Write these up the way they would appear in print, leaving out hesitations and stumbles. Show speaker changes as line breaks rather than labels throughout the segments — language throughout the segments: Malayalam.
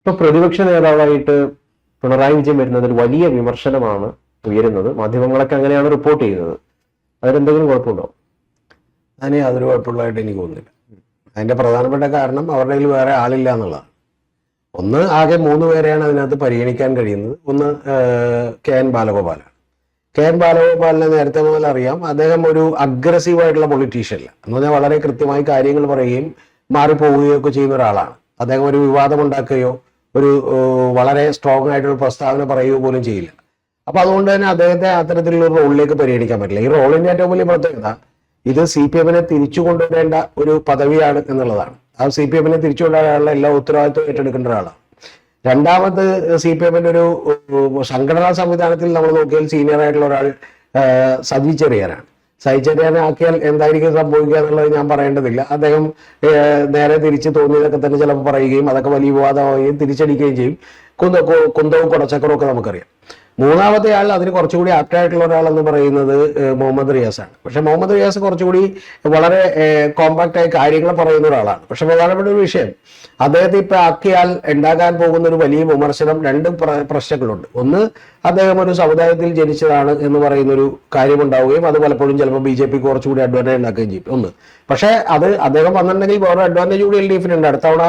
ഇപ്പൊ പ്രതിപക്ഷ നേതാവായിട്ട് പിണറായി വിജയൻ വരുന്നതിൽ വലിയ വിമർശനമാണ് ഉയരുന്നത്. മാധ്യമങ്ങളൊക്കെ അങ്ങനെയാണ് റിപ്പോർട്ട് ചെയ്യുന്നത്. അതിലെന്തെങ്കിലും കുഴപ്പമുണ്ടോ?
അതിന് യാതൊരു കുഴപ്പമുള്ളതായിട്ട് എനിക്ക് തോന്നുന്നില്ല. അതിന്റെ പ്രധാനപ്പെട്ട കാരണം അവരുടെ കയ്യിൽ വേറെ ആളില്ല എന്നുള്ളതാണ്. ഒന്ന്, ആകെ 3 പേരെയാണ് അതിനകത്ത് പരിഗണിക്കാൻ കഴിയുന്നത്. ഒന്ന് കെ.എൻ. ബാലഗോപാലാണ്. കെ.എൻ. ബാലഗോപാലിനെ നേരത്തെ മുതൽ അറിയാം. അദ്ദേഹം ഒരു അഗ്രസീവായിട്ടുള്ള പൊളിറ്റീഷ്യൻ അല്ല. എന്ന് പറഞ്ഞാൽ വളരെ കൃത്യമായി കാര്യങ്ങൾ പറയുകയും മാറിപ്പോവുകയോ ഒക്കെ ചെയ്യുന്ന ഒരാളാണ്. അദ്ദേഹം ഒരു വിവാദം ഉണ്ടാക്കുകയോ ഒരു വളരെ സ്ട്രോങ് ആയിട്ടൊരു പ്രസ്താവന പറയുകയോ പോലും ചെയ്യില്ല. അപ്പൊ അതുകൊണ്ട് തന്നെ അദ്ദേഹത്തെ അത്തരത്തിലുള്ള ഒരു റോളിലേക്ക് പരിഗണിക്കാൻ പറ്റില്ല. ഈ റോളിന്റെ ഏറ്റവും വലിയ പ്രത്യേകത ഇത് CPM-നെ തിരിച്ചു കൊണ്ടുവരേണ്ട ഒരു പദവിയാണ് എന്നുള്ളതാണ്. ആ CPM-നെ തിരിച്ചു കൊണ്ടുവരാനുള്ള എല്ലാ ഉത്തരവാദിത്വം ഏറ്റെടുക്കേണ്ട ഒരാളാണ്. രണ്ടാമത് CPM-ന്റെ ഒരു സംഘടനാ സംവിധാനത്തിൽ നമ്മൾ നോക്കിയാൽ സീനിയർ ആയിട്ടുള്ള ഒരാൾ സജി ചെറിയാനാണ്. സജി ചെറിയാനെ ആക്കിയാൽ എന്തായിരിക്കും സംഭവിക്കുക എന്നുള്ളത് ഞാൻ പറയേണ്ടതില്ല. അദ്ദേഹം നേരെ തിരിച്ച് തോന്നിയതൊക്കെ തന്നെ ചിലപ്പോൾ പറയുകയും അതൊക്കെ വലിയ വിവാദമാവുകയും തിരിച്ചടിക്കുകയും ചെയ്യും. കുന്തവും കുടച്ചക്കറും ഒക്കെ നമുക്കറിയാം. മൂന്നാമത്തെ ആൾ അതിന് കുറച്ചുകൂടി ആപ്റ്റായിട്ടുള്ള ഒരാളെന്ന് പറയുന്നത് മുഹമ്മദ് റിയാസാണ്. പക്ഷെ മുഹമ്മദ് റിയാസ് കുറച്ചുകൂടി വളരെ കോമ്പാക്റ്റായി കാര്യങ്ങൾ പറയുന്ന ഒരാളാണ്. പക്ഷെ പ്രധാനപ്പെട്ട ഒരു വിഷയം, അദ്ദേഹത്തെ ഇപ്പൊ ആക്കിയാൽ ഉണ്ടാകാൻ പോകുന്ന ഒരു വലിയ വിമർശനം 2 പ്രശ്നങ്ങളുണ്ട്. ഒന്ന്, അദ്ദേഹം ഒരു സമുദായത്തിൽ ജനിച്ചതാണ് എന്ന് പറയുന്ന ഒരു കാര്യമുണ്ടാവുകയും അത് പലപ്പോഴും ചിലപ്പോൾ BJP കുറച്ചുകൂടി അഡ്വാൻറ്റേജ് ഉണ്ടാക്കുകയും ചെയ്യും. ഒന്ന്, പക്ഷെ അത് അദ്ദേഹം വന്നിട്ടുണ്ടെങ്കിൽ വേറെ അഡ്വാൻറ്റേജ് കൂടി LDF ഉണ്ട്. അടുത്ത തവണ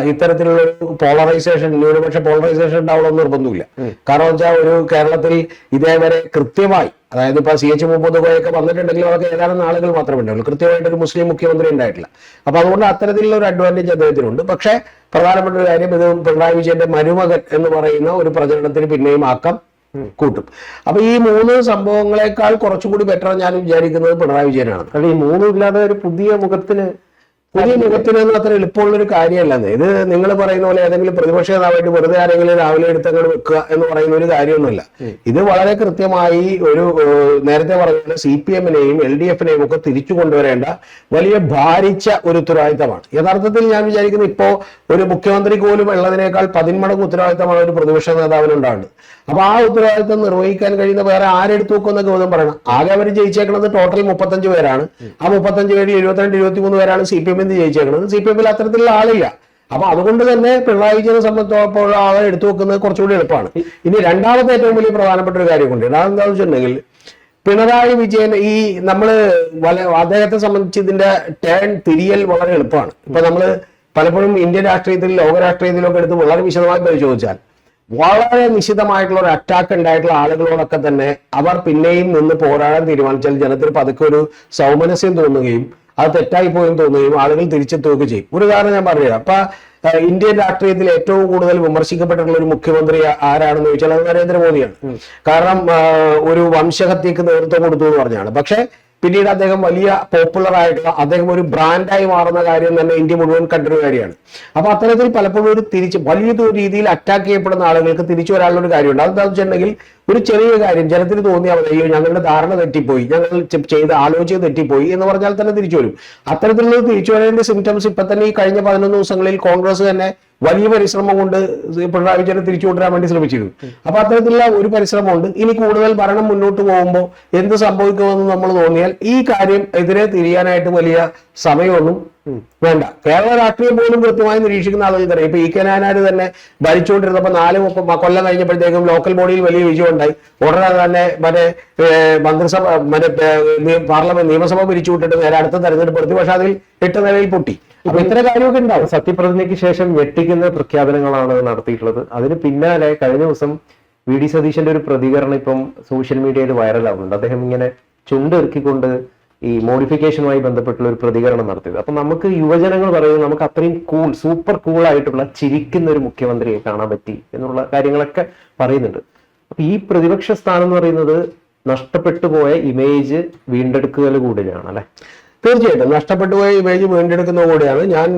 ഇത്തരത്തിലുള്ള ഒരു പോളറൈസേഷൻ, ന്യൂനപക്ഷ പോളറൈസേഷൻ ഉണ്ടാവണമെന്ന് നിർബന്ധമില്ല. കാരണം വെച്ചാൽ ഒരു കേരളത്തിൽ ഇതേവരെ കൃത്യമായി, അതായത് ഇപ്പൊ CH മുഹമ്മദ് കോയൊക്കെ വന്നിട്ടുണ്ടെങ്കിൽ അതൊക്കെ ഏതാനും നാളുകൾ മാത്രമേ ഉണ്ടാവുള്ളൂ. കൃത്യമായിട്ട് ഒരു മുസ്ലിം മുഖ്യമന്ത്രി ഉണ്ടായിട്ടില്ല. അപ്പൊ അതുകൊണ്ട് അത്തരത്തിലുള്ള ഒരു അഡ്വാൻറ്റേജ് അദ്ദേഹത്തിനുണ്ട്. പക്ഷേ പ്രധാനപ്പെട്ട ഒരു കാര്യം, ഇത് പിണറായി വിജയന്റെ മരുമകൻ എന്ന് പറയുന്ന ഒരു പ്രചരണത്തിന് പിന്നെയും ആക്കം കൂട്ടും. അപ്പൊ ഈ 3 സംഭവങ്ങളെക്കാൾ കുറച്ചുകൂടി ബെറ്റർ ഞാൻ വിചാരിക്കുന്നത് പിണറായി വിജയനാണ്.
അല്ല, ഈ 3 ഇല്ലാതെ ഒരു പുതിയ മുഖത്തിന്
അത്ര എളുപ്പമുള്ള ഒരു കാര്യമല്ലെന്ന്. ഇത് നിങ്ങൾ പറയുന്ന പോലെ ഏതെങ്കിലും പ്രതിപക്ഷ നേതാവായിട്ട് വെറുതെ ആരെങ്കിലും രാവിലെ എടുത്തങ്ങോട്ട് വെക്കുക എന്ന് പറയുന്ന ഒരു കാര്യമൊന്നുമില്ല. ഇത് വളരെ കൃത്യമായി ഒരു നേരത്തെ പറഞ്ഞ CPM-നെയും LDF-നെയും ഒക്കെ തിരിച്ചു കൊണ്ടുവരേണ്ട വലിയ ഭാരിച്ച ഒരു ഉത്തരവാദിത്തമാണ്. യഥാർത്ഥത്തിൽ ഞാൻ വിചാരിക്കുന്നു ഇപ്പോ ഒരു മുഖ്യമന്ത്രിക്ക് പോലും ഉള്ളതിനേക്കാൾ 10 മടങ്ങ് ഉത്തരവാദിത്തമാണ് ഒരു പ്രതിപക്ഷ നേതാവിനുണ്ടാകുന്നത്. അപ്പൊ ആ ഉത്തരവാദിത്തം നിർവഹിക്കാൻ കഴിയുന്ന വേറെ ആരെടുത്തു നോക്കുന്ന ഗൗതം പറയണം. ആകെ അവർ ജയിച്ചേക്കുന്നത് ടോട്ടൽ 35 പേരാണ്. ആ 35 പേര് 22-23 പേരാണ് CPM ജയിച്ചേക്കുന്നത്. CPM-ൽ അത്തരത്തിലുള്ള ആളില്ല. അപ്പൊ അതുകൊണ്ട് തന്നെ പിണറായി വിജയനെ സംബന്ധിച്ചപ്പോൾ ആളെ എടുത്തു വെക്കുന്നത് കുറച്ചുകൂടി എളുപ്പമാണ്. ഇനി രണ്ടാമത്തെ ഏറ്റവും വലിയ പ്രധാനപ്പെട്ട ഒരു കാര്യം കൊണ്ട് അതെന്താണെന്ന് വെച്ചിട്ടുണ്ടെങ്കിൽ, പിണറായി വിജയൻ അദ്ദേഹത്തെ സംബന്ധിച്ച് ഇതിന്റെ തിരിയൽ വളരെ എളുപ്പമാണ്. ഇപ്പൊ നമ്മള് പലപ്പോഴും ഇന്ത്യൻ രാഷ്ട്രീയത്തിൽ ലോക രാഷ്ട്രീയത്തിലൊക്കെ എടുത്ത് വളരെ വിശദമായി പരിശോധിച്ചാൽ വളരെ നിശിതമായിട്ടുള്ള ഒരു അറ്റാക്ക് ഉണ്ടായിട്ടുള്ള ആളുകളോടൊക്കെ തന്നെ അവർ പിന്നെയും നിന്ന് പോരാടാൻ തീരുമാനിച്ചാൽ ജനത്തിന് പതുക്കെ ഒരു സൗമനസ്യം തോന്നുകയും അത് തെറ്റായി പോയെന്ന് തോന്നുകയും ആളുകൾ തിരിച്ചെത്തുകയൊക്കെ ചെയ്യും. ഒരു ഉദാഹരണം ഞാൻ പറഞ്ഞുതരാം. അപ്പൊ ഇന്ത്യൻ രാഷ്ട്രീയത്തിൽ ഏറ്റവും കൂടുതൽ വിമർശിക്കപ്പെട്ടിട്ടുള്ള ഒരു മുഖ്യമന്ത്രി ആരാണെന്ന് ചോദിച്ചാൽ അത് നരേന്ദ്രമോദിയാണ്. കാരണം ഒരു വംശഹത്യക്ക് നേതൃത്വം കൊടുത്തു എന്ന് പറഞ്ഞാണ്. പക്ഷെ പിന്നീട് അദ്ദേഹം വലിയ പോപ്പുലർ ആയിട്ടുള്ള, അദ്ദേഹം ഒരു ബ്രാൻഡായി മാറുന്ന കാര്യം തന്നെ ഇന്ത്യ മുഴുവൻ കണ്ടൊരു കാര്യമാണ്. അപ്പൊ അത്തരത്തിൽ പലപ്പോഴും ഒരു വലിയ രീതിയിൽ അറ്റാക്ക് ചെയ്യപ്പെടുന്ന ആളുകൾക്ക് തിരിച്ചു വരാനുള്ള ഒരു കാര്യമുണ്ട്. അതെന്താണെന്ന് വെച്ചിട്ടുണ്ടെങ്കിൽ, ഒരു ചെറിയ കാര്യം ജനത്തിന് തോന്നിയാൽ മതി, അയ്യോ ഞങ്ങളുടെ ധാരണ തെറ്റിപ്പോയി, ഞങ്ങൾ ആലോചിച്ച് തെറ്റിപ്പോയി എന്ന് പറഞ്ഞാൽ തന്നെ തിരിച്ചു വരും. അത്തരത്തിലുള്ള തിരിച്ചു വരേണ്ട സിംറ്റംസ് ഇപ്പൊ തന്നെ ഈ കഴിഞ്ഞ 11 ദിവസങ്ങളിൽ കോൺഗ്രസ് തന്നെ വലിയ പരിശ്രമം കൊണ്ട് പിണറായി വിജയനെ തിരിച്ചു കൊണ്ടുവരാൻ വേണ്ടി ശ്രമിച്ചിരുന്നു. അപ്പൊ അത്തരത്തിലുള്ള ഒരു പരിശ്രമമുണ്ട്. ഇനി കൂടുതൽ ഭരണം മുന്നോട്ട് പോകുമ്പോൾ എന്ത് സംഭവിക്കുമെന്ന് നമ്മൾ തോന്നിയാൽ ഈ കാര്യം എതിരെ തിരിയാനായിട്ട് വലിയ സമയമൊന്നും വേണ്ട. കേരള രാഷ്ട്രീയം പോലും കൃത്യമായി നിരീക്ഷിക്കുന്ന ആളുകൾ തന്നെ ഇപ്പൊ E.K. നായനാർ തന്നെ ഭരിച്ചുകൊണ്ടിരുന്നപ്പോ 4 കൊല്ലം കഴിഞ്ഞപ്പോഴത്തേക്കും ലോക്കൽ ബോഡിയിൽ വലിയ വിജയം ഉണ്ടായി. ഉടനെ തന്നെ മന്ത്രിസഭ പാർലമെന്റ് നിയമസഭ പിരിച്ചുവിട്ടിട്ട് നേരെ അടുത്ത തെരഞ്ഞെടുപ്പ് എടുത്തു. പക്ഷെ അതിൽ 8 നിലയിൽ പൊട്ടി. അപ്പൊ ഇത്തരം കാര്യമൊക്കെ ഉണ്ടാവും.
സത്യപ്രതിജ്ഞയ്ക്ക് ശേഷം ഞെട്ടിക്കുന്ന പ്രഖ്യാപനങ്ങളാണ് നടത്തിയിട്ടുള്ളത്. അതിന് പിന്നാലെ കഴിഞ്ഞ ദിവസം VD സതീശന്റെ ഒരു പ്രതികരണം ഇപ്പം സോഷ്യൽ മീഡിയയിൽ വൈറലാവുന്നുണ്ട്. അദ്ദേഹം ഇങ്ങനെ ചുണ്ടിറക്കിക്കൊണ്ട് ഈ മോഡിഫിക്കേഷനുമായി ബന്ധപ്പെട്ടുള്ള ഒരു പ്രതികരണം നടത്തിയത്. അപ്പൊ നമുക്ക് യുവജനങ്ങൾ പറയുന്നത് നമുക്ക് അത്രയും സൂപ്പർ കൂളായിട്ടുള്ള ചിരിക്കുന്ന ഒരു മുഖ്യമന്ത്രിയെ കാണാൻ പറ്റി എന്നുള്ള കാര്യങ്ങളൊക്കെ പറയുന്നുണ്ട്. അപ്പൊ ഈ പ്രതിപക്ഷ സ്ഥാനം എന്ന് പറയുന്നത് നഷ്ടപ്പെട്ടു പോയ ഇമേജ് വീണ്ടെടുക്കൽ കൂടിയാണ് അല്ലെ?
തീർച്ചയായിട്ടും നഷ്ടപ്പെട്ടു പോയ ഇമേജ് വീണ്ടെടുക്കുന്ന കൂടിയാണ്. ഞാൻ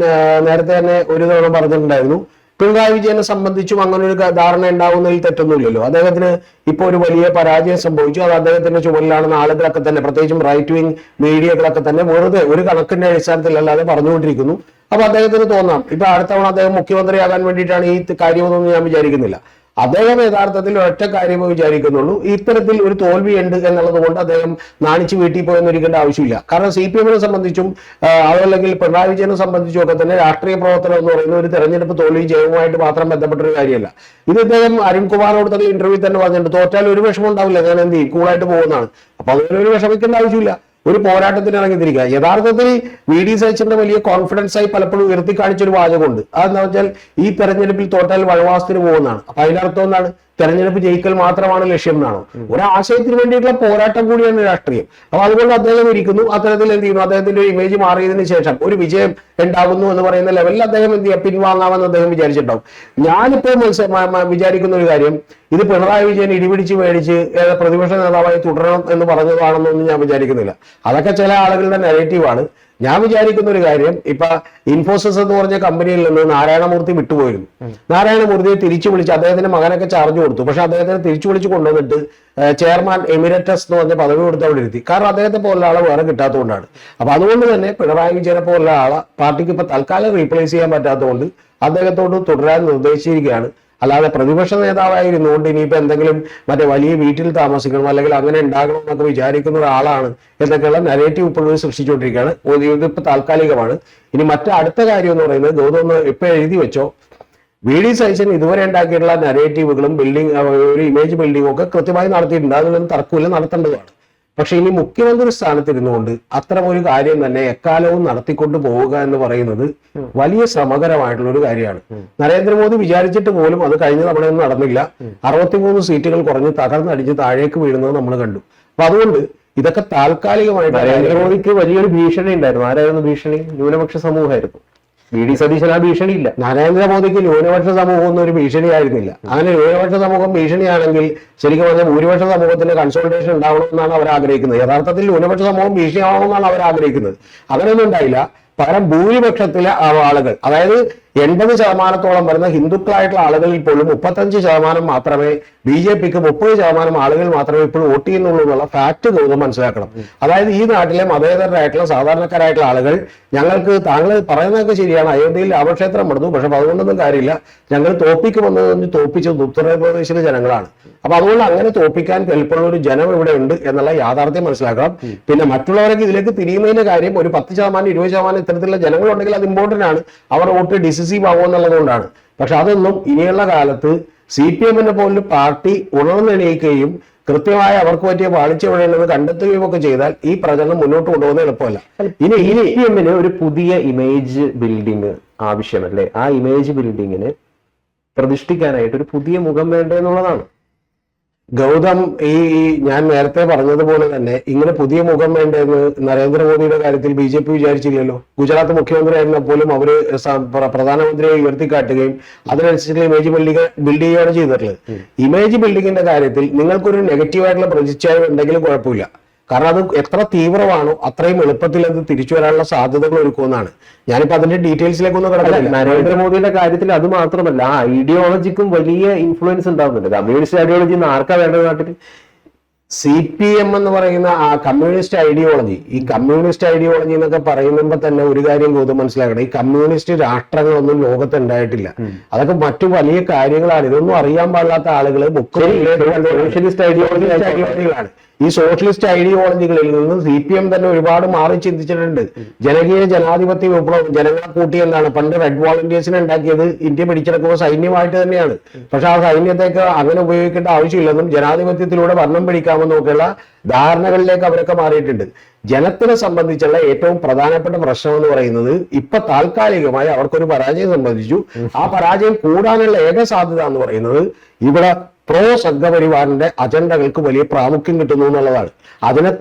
നേരത്തെ തന്നെ ഒരു തവണ പറഞ്ഞിട്ടുണ്ടായിരുന്നു, പിണറായി വിജയനെ സംബന്ധിച്ചും അങ്ങനെ ഒരു ധാരണ ഉണ്ടാവുന്നതിൽ തെറ്റൊന്നുമില്ലല്ലോ. അദ്ദേഹത്തിന് ഇപ്പൊ ഒരു വലിയ പരാജയം സംഭവിച്ചു. അത് അദ്ദേഹത്തിന്റെ ചുമലിലാണെന്ന് ആളുകളൊക്കെ തന്നെ, പ്രത്യേകിച്ചും റൈറ്റ് വിങ് മീഡിയകളൊക്കെ തന്നെ വെറുതെ ഒരു കണക്കിന്റെ അടിസ്ഥാനത്തിലല്ലാതെ പറഞ്ഞുകൊണ്ടിരിക്കുന്നു. അപ്പൊ അദ്ദേഹത്തിന് തോന്നാം ഇപ്പൊ അടുത്ത തവണ അദ്ദേഹം മുഖ്യമന്ത്രിയാകാൻ വേണ്ടിയിട്ടാണ് ഈ കാര്യമൊന്നും ഞാൻ വിചാരിക്കുന്നില്ല. അദ്ദേഹം യഥാർത്ഥത്തിൽ ഒറ്റ കാര്യമേ വിചാരിക്കുന്നുള്ളൂ, ഇത്തരത്തിൽ ഒരു തോൽവിയുണ്ട് എന്നുള്ളത് കൊണ്ട് അദ്ദേഹം നാണിച്ച് വീട്ടിൽ പോയെന്നിരിക്കേണ്ട ആവശ്യമില്ല. കാരണം CPM-നെ സംബന്ധിച്ചും അതല്ലെങ്കിൽ പിണറായി വിജയനെ സംബന്ധിച്ചും ഒക്കെ തന്നെ രാഷ്ട്രീയ പ്രവർത്തനം എന്ന് പറയുന്നത് ഒരു തെരഞ്ഞെടുപ്പ് തോൽവിയും ജയവുമായിട്ട് മാത്രം ബന്ധപ്പെട്ട ഒരു കാര്യമല്ല. ഇത് ഇദ്ദേഹം അരുൺകുമാറിനോട് തന്നെ ഇന്റർവ്യൂ തന്നെ പറഞ്ഞിട്ടുണ്ട്, തോറ്റാൽ ഒരു വിഷമം ഉണ്ടാവില്ല, ഞാൻ എന്ത് ചെയ്യും, കൂളായിട്ട് പോകുന്നതാണ്. അപ്പൊ അതുപോലെ ഒരു വിഷമിക്കേണ്ട ആവശ്യമില്ല, ഒരു പോരാട്ടത്തിന് ഇറങ്ങിത്തിരിക്കുക. യഥാർത്ഥത്തിൽ VD സതീശന്റെ വലിയ കോൺഫിഡൻസ് ആയി പലപ്പോഴും ഉയർത്തി കാണിച്ചൊരു വാചകമുണ്ട്. അതെന്താ വെച്ചാൽ ഈ തെരഞ്ഞെടുപ്പിൽ തോറ്റാൽ വനവാസത്തിന് പോകുന്നതാണ്. അപ്പൊ അതിനർത്ഥം എന്താണ്? തെരഞ്ഞെടുപ്പ് ജയിക്കൽ മാത്രമാണ് ലക്ഷ്യം എന്നാണ്. ഒരാശയത്തിന് വേണ്ടിയിട്ടുള്ള പോരാട്ടം കൂടിയാണ് രാഷ്ട്രീയം. അപ്പൊ അതുകൊണ്ട് അദ്ദേഹം ഇരിക്കുന്നു, അത്തരത്തിൽ എന്ത് ചെയ്യുന്നു, അദ്ദേഹത്തിന്റെ ഒരു ഇമേജ് മാറിയതിനു ശേഷം ഒരു വിജയം ഉണ്ടാകുന്നു എന്ന് പറയുന്ന ലെവലിൽ അദ്ദേഹം എന്ത് ചെയ്യുക, പിൻവാങ്ങാമെന്ന് അദ്ദേഹം വിചാരിച്ചിട്ടുണ്ടാവും. ഞാനിപ്പോ വിചാരിക്കുന്ന ഒരു കാര്യം, ഇത് പിണറായി വിജയൻ ഇടിപിടിച്ച് മേടിച്ച് പ്രതിപക്ഷ നേതാവായി തുടരണം എന്ന് പറഞ്ഞതാണെന്നൊന്നും ഞാൻ വിചാരിക്കുന്നില്ല. അതൊക്കെ ചില ആളുകളുടെ നെഗറ്റീവാണ്. ഞാൻ വിചാരിക്കുന്ന ഒരു കാര്യം, ഇപ്പൊ ഇൻഫോസിസ് എന്ന് പറഞ്ഞ കമ്പനിയിൽ നിന്ന് നാരായണമൂർത്തി വിട്ടുപോയിരുന്നു. നാരായണമൂർത്തിയെ തിരിച്ചു വിളിച്ച് അദ്ദേഹത്തിന്റെ മകനൊക്കെ ചാർജ് കൊടുത്തു. പക്ഷെ അദ്ദേഹത്തിനെ തിരിച്ചു വിളിച്ച് കൊണ്ടുവന്നിട്ട് ചെയർമാൻ എമിറേറ്റസ് എന്ന് പറഞ്ഞ പദവി കൊടുത്ത് അവിടെ ഇരുത്തി. കാരണം അദ്ദേഹത്തെ പോലുള്ള ആളെ വേറെ കിട്ടാത്തതുകൊണ്ടാണ്. അപ്പൊ അതുകൊണ്ട് തന്നെ പിണറായി വിജയനെ പോലുള്ള ആളെ പാർട്ടിക്ക് ഇപ്പൊ തൽക്കാലം റീപ്ലേസ് ചെയ്യാൻ പറ്റാത്തതുകൊണ്ട് അദ്ദേഹത്തോട് തുടരാൻ നിർദ്ദേശിച്ചിരിക്കുകയാണ്. അല്ലാതെ പ്രതിപക്ഷ നേതാവായിരുന്നുകൊണ്ട് ഇനിയിപ്പോ എന്തെങ്കിലും മറ്റേ വലിയ വീട്ടിൽ താമസിക്കണം അല്ലെങ്കിൽ അങ്ങനെ ഉണ്ടാകണം എന്നൊക്കെ വിചാരിക്കുന്ന ഒരാളാണ് എന്നൊക്കെയുള്ള നെഗറ്റീവ് ഇപ്പോഴും സൃഷ്ടിച്ചുകൊണ്ടിരിക്കുകയാണ്. ഇതിപ്പോ താൽക്കാലികമാണ്. ഇനി അടുത്ത കാര്യം എന്ന് പറയുന്നത്, ഗൗതം ഇപ്പൊ എഴുതി വെച്ചോ, VD സതീശൻ ഇതുവരെ ഉണ്ടാക്കിയിട്ടുള്ള നെഗറ്റീവുകളും ഒരു ഇമേജ് ബിൽഡിംഗും ഒക്കെ കൃത്യമായി നടത്തിയിട്ടുണ്ട്. അതിലൊന്നും തർക്കമില്ല, നടത്തേണ്ടതാണ്. പക്ഷെ ഇനി മുഖ്യമന്ത്രി സ്ഥാനത്തിരുന്നുകൊണ്ട് അത്തരം ഒരു കാര്യം തന്നെ എക്കാലവും നടത്തിക്കൊണ്ട് പോവുക എന്ന് പറയുന്നത് വലിയ ശ്രമകരമായിട്ടുള്ള ഒരു കാര്യമാണ്. നരേന്ദ്രമോദി വിചാരിച്ചിട്ട് പോലും അത് കഴിഞ്ഞ തവണയൊന്നും നടന്നില്ല. 63 സീറ്റുകൾ കുറഞ്ഞ് തകർന്നടിച്ച് താഴേക്ക് വീഴുന്നത് നമ്മൾ കണ്ടു. അപ്പൊ അതുകൊണ്ട് ഇതൊക്കെ താൽക്കാലികമായിട്ട്
നരേന്ദ്രമോദിക്ക് വലിയൊരു ഭീഷണി ഉണ്ടായിരുന്നു. ആരായിരുന്നു ഭീഷണി? ന്യൂനപക്ഷ സമൂഹമായിരുന്നു. VD സതീശൻ ആ ഭീഷണിയില്ല.
നരേന്ദ്രമോദിക്ക് ന്യൂനപക്ഷ സമൂഹം ഒന്നും ഒരു ഭീഷണിയായിരുന്നില്ല. അങ്ങനെ ന്യൂനപക്ഷ സമൂഹം ഭീഷണിയാണെങ്കിൽ ശരിക്കും പറഞ്ഞാൽ ഭൂരിപക്ഷ സമൂഹത്തിന്റെ കൺസോൾട്ടേഷൻ ഉണ്ടാവണമെന്നാണ് അവർ ആഗ്രഹിക്കുന്നത്. യഥാർത്ഥത്തിൽ ന്യൂനപക്ഷ സമൂഹം ഭീഷണിയാവണമെന്നാണ് അവർ ആഗ്രഹിക്കുന്നത്. അങ്ങനെയൊന്നും ഉണ്ടായില്ല. പകരം ഭൂരിപക്ഷത്തിലെ ആളുകൾ, അതായത് 80% വരുന്ന ഹിന്ദുക്കളായിട്ടുള്ള ആളുകളിൽ പോലും 35% മാത്രമേ BJPക്ക് 30% ആളുകൾ മാത്രമേ ഇപ്പോഴും വോട്ട് ചെയ്യുന്നുള്ളൂ എന്നുള്ള ഫാക്ട് ഗൗതം മനസ്സിലാക്കണം. അതായത് ഈ നാട്ടിലെ മതേതരരായിട്ടുള്ള സാധാരണക്കാരായിട്ടുള്ള ആളുകൾ, ഞങ്ങൾക്ക് താങ്കൾ പറയുന്നതൊക്കെ ശരിയാണ്, അയോധ്യയിൽ രാമക്ഷേത്രം പണിതു, പക്ഷെ അതുകൊണ്ടൊന്നും കാര്യമില്ല, ഞങ്ങൾ തോപ്പിക്കുമെന്ന് തോപ്പിച്ചത് ഉത്തർപ്രദേശിലെ ജനങ്ങളാണ്. അപ്പൊ അതുകൊണ്ട് അങ്ങനെ തോപ്പിക്കാൻ കെൽപ്പുള്ള ഒരു ജനം ഇവിടെ ഉണ്ട് എന്നുള്ള യാഥാർത്ഥ്യം മനസ്സിലാക്കണം. പിന്നെ മറ്റുള്ളവരൊക്കെ ഇതിലേക്ക് തിരിയുന്നതിന്റെ കാര്യം, ഒരു 10% 20% ഇത്തരത്തിലുള്ള ജനങ്ങളുണ്ടെങ്കിൽ അത് ഇമ്പോർട്ടന്റ് ആണ്, അവർ വോട്ട് ഡിസിസീവ് ആവുമെന്നുള്ളത് കൊണ്ടാണ്. പക്ഷെ അതൊന്നും ഇനിയുള്ള കാലത്ത് CPM-നെ പോലും പാർട്ടി ഉണർന്നെണീക്കുകയും കൃത്യമായി അവർക്ക് പറ്റിയ പാളിച്ച എവിടെയുള്ളത് കണ്ടെത്തുകയും ഒക്കെ ചെയ്താൽ ഈ പ്രചരണം മുന്നോട്ട് കൊണ്ടുപോകുന്നത് എളുപ്പമല്ല.
ഇനി CPM-ന് ഒരു പുതിയ ഇമേജ് ബിൽഡിംഗ് ആവശ്യമല്ലേ? ആ ഇമേജ് ബിൽഡിങ്ങിന് പ്രതിഷ്ഠിക്കാനായിട്ട് ഒരു പുതിയ മുഖം വേണ്ടേ എന്നുള്ളതാണ്.
ഗൗതം, ഞാൻ നേരത്തെ പറഞ്ഞതുപോലെ തന്നെ ഇങ്ങനെ പുതിയ മുഖം വേണ്ടെന്ന് നരേന്ദ്രമോദിയുടെ കാര്യത്തിൽ BJP വിചാരിച്ചില്ലല്ലോ. ഗുജറാത്ത് മുഖ്യമന്ത്രി ആയിരുന്നപ്പോലും അവര് പ്രധാനമന്ത്രിയെ ഉയർത്തിക്കാട്ടുകയും അതിനനുസരിച്ച് ഇമേജ് ബിൽഡ് ചെയ്യുകയാണ് ചെയ്തിട്ടുള്ളത്. ഇമേജ് ബിൽഡിങ്ങിന്റെ കാര്യത്തിൽ നിങ്ങൾക്കൊരു നെഗറ്റീവായിട്ടുള്ള പ്രതിച്ഛായ ഉണ്ടെങ്കിലും കുഴപ്പമില്ല. കാരണം അത് എത്ര തീവ്രമാണോ അത്രയും എളുപ്പത്തിൽ അത് തിരിച്ചു വരാനുള്ള സാധ്യതകൾ ഒരുക്കുമെന്നാണ്. ഞാനിപ്പോ അതിന്റെ ഡീറ്റെയിൽസിലേക്കൊന്നും കിടക്കില്ല.
നരേന്ദ്രമോദിയുടെ കാര്യത്തിൽ അത് മാത്രമല്ല, ആ ഐഡിയോളജിക്കും വലിയ ഇൻഫ്ലുവൻസ് ഉണ്ടാവുന്നുണ്ട്. കമ്മ്യൂണിസ്റ്റ് ഐഡിയോളജി ആർക്കാ വേണ്ടത് നാട്ടിൽ?
CPM എന്ന് പറയുന്ന ആ കമ്മ്യൂണിസ്റ്റ് ഐഡിയോളജി, ഈ കമ്മ്യൂണിസ്റ്റ് ഐഡിയോളജി എന്നൊക്കെ പറയുമ്പോൾ തന്നെ ഒരു കാര്യം ഗൗതം മനസ്സിലാക്കണം, ഈ കമ്മ്യൂണിസ്റ്റ് രാഷ്ട്രങ്ങളൊന്നും ലോകത്ത് ഉണ്ടായിട്ടില്ല. അതൊക്കെ മറ്റു വലിയ കാര്യങ്ങളാണ്. ഇതൊന്നും അറിയാൻ പാടില്ലാത്ത ആളുകൾ സോഷ്യലിസ്റ്റ് ഐഡിയോളജികളാണ്. ഈ സോഷ്യലിസ്റ്റ് ഐഡിയോളജികളിൽ നിന്ന് CPM തന്നെ ഒരുപാട് മാറി ചിന്തിച്ചിട്ടുണ്ട്. ജനകീയ ജനാധിപത്യ വിപ്ലവം, ജനങ്ങളെ കൂട്ടി എന്താണ് പണ്ട് റെഡ് വോളണ്ടിയേഴ്സിനെ ഉണ്ടാക്കിയത് ഇന്ത്യ പിടിച്ചെടുക്കുമ്പോൾ സൈന്യമായിട്ട് തന്നെയാണ്. പക്ഷെ ആ സൈന്യത്തേക്ക് അങ്ങനെ ഉപയോഗിക്കേണ്ട ആവശ്യമില്ലെന്നും ജനാധിപത്യത്തിലൂടെ ഭരണം പിടിക്കാമെന്നും ഒക്കെയുള്ള ധാരണകളിലേക്ക് അവരൊക്കെ മാറിയിട്ടുണ്ട്. ജനത്തിനെ സംബന്ധിച്ചുള്ള ഏറ്റവും പ്രധാനപ്പെട്ട പ്രശ്നം എന്ന് പറയുന്നത് ഇപ്പൊ താൽക്കാലികമായി അവർക്കൊരു പരാജയം സംബന്ധിച്ചു. ആ പരാജയം കൂടാനുള്ള ഏക സാധ്യത എന്ന് പറയുന്നത് ഇവിടെ പ്രോ സംഘപരിവാറിന്റെ അജണ്ടകൾക്ക് വലിയ പ്രാമുഖ്യം കിട്ടുന്നു എന്നുള്ളതാണ്. അതിനെ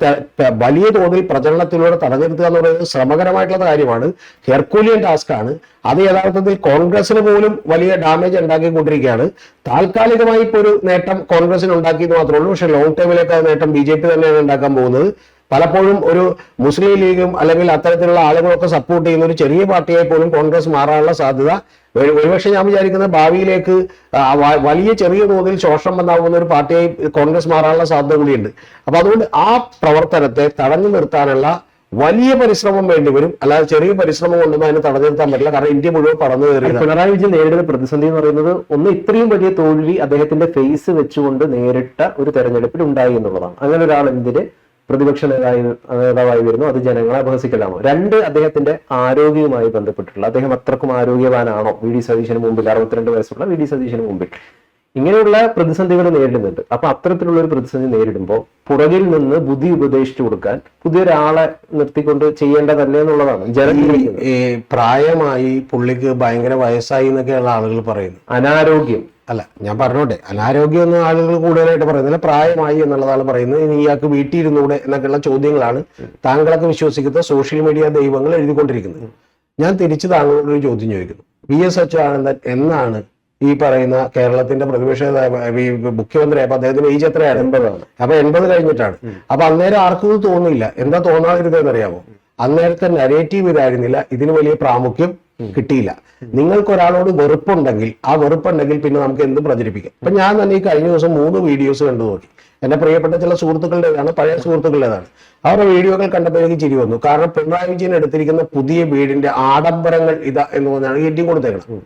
വലിയ തോതിൽ പ്രചരണത്തിലൂടെ തടഞ്ഞിരുത്തുക എന്ന് പറയുന്നത് ശ്രമകരമായിട്ടുള്ള കാര്യമാണ്, ഹെർക്കൂലിയൻ ടാസ്ക് ആണ്. അത് യഥാർത്ഥത്തിൽ കോൺഗ്രസിന് പോലും വലിയ ഡാമേജ് ഉണ്ടാക്കിക്കൊണ്ടിരിക്കുകയാണ്. താൽക്കാലികമായി ഇപ്പോൾ ഒരു നേട്ടം കോൺഗ്രസിന് ഉണ്ടാക്കിയെന്ന് മാത്രമേ ഉള്ളൂ. പക്ഷെ ലോങ് ടൈമിലേക്ക് ആ നേട്ടം BJP തന്നെയാണ് ഉണ്ടാക്കാൻ പോകുന്നത്. പലപ്പോഴും ഒരു മുസ്ലിം ലീഗും അല്ലെങ്കിൽ അത്തരത്തിലുള്ള ആളുകളൊക്കെ സപ്പോർട്ട് ചെയ്യുന്ന ഒരു ചെറിയ പാർട്ടിയായി പോലും കോൺഗ്രസ് മാറാനുള്ള സാധ്യത ഒരുപക്ഷെ ഞാൻ വിചാരിക്കുന്നത് ഭാവിയിലേക്ക് വലിയ ചെറിയ തോതിൽ ശോഷണം വന്നാവുന്ന ഒരു പാർട്ടിയായി കോൺഗ്രസ് മാറാനുള്ള സാധ്യത കൂടിയുണ്ട്. അപ്പൊ അതുകൊണ്ട് ആ പ്രവർത്തനത്തെ തടഞ്ഞു നിർത്താനുള്ള വലിയ പരിശ്രമം വേണ്ടി വരും. അല്ലാതെ ചെറിയ പരിശ്രമം കൊണ്ടൊന്നും അതിനെ തടഞ്ഞു നിർത്താൻ പറ്റില്ല. കാരണം ഇന്ത്യ മുഴുവൻ പടന്നു കയറി.
പിണറായി വിജയൻ നേരിടുന്ന പ്രതിസന്ധി എന്ന് പറയുന്നത് ഒന്ന് ഇത്രയും വലിയ തോൽവി അദ്ദേഹത്തിന്റെ ഫേസ് വെച്ചുകൊണ്ട് നേരിട്ട ഒരു തെരഞ്ഞെടുപ്പിൽ ഉണ്ടായി എന്നുള്ളതാണ്. അങ്ങനെ ഒരാൾ എന്തിന് പ്രതിപക്ഷ നേതാവായി വരുന്നു, അത് ജനങ്ങളെ അപഹസിക്കലാണോ? രണ്ട്, അദ്ദേഹത്തിന്റെ ആരോഗ്യവുമായി ബന്ധപ്പെട്ടിട്ടുള്ള അദ്ദേഹം അത്രക്കും ആരോഗ്യവാനാണോ വി ഡി സതീശന് മുമ്പിൽ, 62 വയസ്സുള്ള വി ഡി സതീശന് മുമ്പിൽ ഇങ്ങനെയുള്ള പ്രതിസന്ധികൾ നേരിടുന്നുണ്ട്. അപ്പൊ അത്തരത്തിലുള്ള ഒരു പ്രതിസന്ധി നേരിടുമ്പോൾ പുറകിൽ നിന്ന് ബുദ്ധി ഉപദേശിച്ചു കൊടുക്കാൻ പുതിയൊരാളെ നിർത്തിക്കൊണ്ട് ചെയ്യേണ്ടതല്ലേ എന്നുള്ളതാണ് ജനങ്ങൾ.
ഈ പ്രായമായി പുള്ളിക്ക് ഭയങ്കര വയസ്സായി എന്നൊക്കെയുള്ള ആളുകൾ പറയുന്നു.
അനാരോഗ്യം
അല്ല, ഞാൻ പറഞ്ഞോട്ടെ, അനാരോഗ്യം ഒന്നും ആളുകൾ കൂടുതലായിട്ട് പറയുന്നില്ല, പ്രായമായി എന്നുള്ളതാണ് പറയുന്നത്. ഇനി ഇയാൾക്ക് വീട്ടിൽ ഇരുന്നൂടെ എന്നൊക്കെയുള്ള ചോദ്യങ്ങളാണ് താങ്കളൊക്കെ വിശ്വസിക്കുന്ന സോഷ്യൽ മീഡിയ ദൈവങ്ങൾ എഴുതിക്കൊണ്ടിരിക്കുന്നത്. ഞാൻ തിരിച്ച് താങ്കളോട് ഒരു ചോദ്യം ചോദിക്കുന്നു. VS അച്യുതാനന്ദൻ എന്നാണ് ഈ പറയുന്ന കേരളത്തിന്റെ പ്രതിപക്ഷ മുഖ്യമന്ത്രിയായപ്പോ അദ്ദേഹത്തിന് ഏജ് എത്രയാണ്? 80 ആണ്. അപ്പൊ 80 കഴിഞ്ഞിട്ടാണ്. അപ്പൊ അന്നേരം ആർക്കും തോന്നിയില്ല. എന്താ തോന്നാതിരുന്നതെന്ന് അറിയാമോ? അന്നേരത്തെ നരേറ്റീവ് ഇതായിരുന്നില്ല, ഇതിന് വലിയ പ്രാമുഖ്യം കിട്ടിയില്ല. നിങ്ങൾക്ക് ഒരാളോട് വെറുപ്പുണ്ടെങ്കിൽ ആ വെറുപ്പുണ്ടെങ്കിൽ പിന്നെ നമുക്ക് എന്ത് പ്രചരിപ്പിക്കാം. അപ്പൊ ഞാൻ തന്നെ ഈ കഴിഞ്ഞ ദിവസം 3 വീഡിയോസ് കണ്ടു നോക്കി. എന്റെ പ്രിയപ്പെട്ട ചില സുഹൃത്തുക്കളുടേതാണ്, പഴയ സുഹൃത്തുക്കളുടേതാണ്. അവരുടെ വീഡിയോകൾ കണ്ടപ്പോൾ എനിക്ക് ചിരി വന്നു. കാരണം പിണറായി വിജയൻ എടുത്തിരിക്കുന്ന പുതിയ വീടിന്റെ ആഡംബരങ്ങൾ ഇതാ എന്ന് പറഞ്ഞാണ് എഴുതി കൊടുത്തേക്കണം.